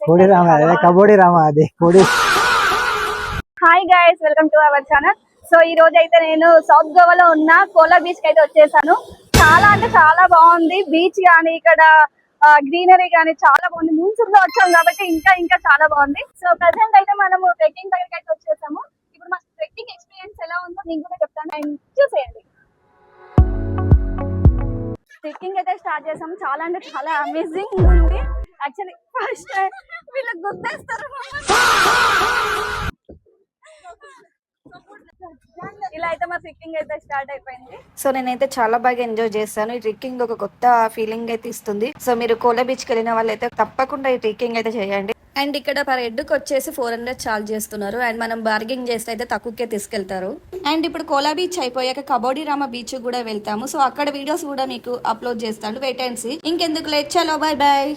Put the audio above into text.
కోడి రామ అదే కబోడి రామ అదే కోడి. Hi guys, welcome to our channel. So ఈ రోజు అయితే నేను సౌత్ గోవాలో ఉన్న కోలా బీచ్ కి అయితే వచ్చేసాను. చాలా అంటే చాలా బాగుంది బీచ్ గానీ, ఇక్కడ గ్రీనరీ గానీ చాలా బాగుంది. మూన్సూన్ లో వచ్చాం కాబట్టి ఇంకా ఇంకా చాలా బాగుంది. సో ప్రెసెంట్ అయితే మనము ట్రెక్కింగ్ దగ్గరికి అయితే వచ్చేసాము. ఇప్పుడు మా ట్రెక్కింగ్ ఎక్స్పీరియన్స్ ఎలా ఉందో నేను కూడా చెప్తాను, అండ్ చూసేయండి. ట్రెక్కింగ్ అయితే స్టార్ట్ చేసాము. చాలా అంటే చాలా అమేజింగ్ ఉంది. యాక్చువల్లీ ఫస్ట్ వీళ్ళకి గుర్తేస్తారు. ఇలా అయితే మా ట్రెక్కింగ్ అయితే స్టార్ట్ అయిపోయింది. సో నేనైతే చాలా బాగా ఎంజాయ్ చేస్తాను. ఈ ట్రెక్కింగ్ ఒక కొత్త ఫీలింగ్ అయితే ఇస్తుంది. సో మీరు కోలా బీచ్ కి వెళ్ళిన వాళ్ళు అయితే తప్పకుండా ఈ ట్రెక్కింగ్ అయితే చేయండి. అండ్ ఇక్కడ పర్ హెడ్కి వచ్చేసి 400 చార్జ్ చేస్తున్నారు. అండ్ మనం బార్గింగ్ చేస్తే అయితే తక్కువకే తీసుకెళ్తారు. అండ్ ఇప్పుడు కోలా బీచ్ అయిపోయాక కబోడి రామ బీచ్ కూడా వెళ్తాము. సో అక్కడ వీడియోస్ కూడా మీకు అప్లోడ్ చేస్తాను, వెయిట్ అండ్ సీ. ఇంకెందుకు లేట్, చలో బై బాయ్.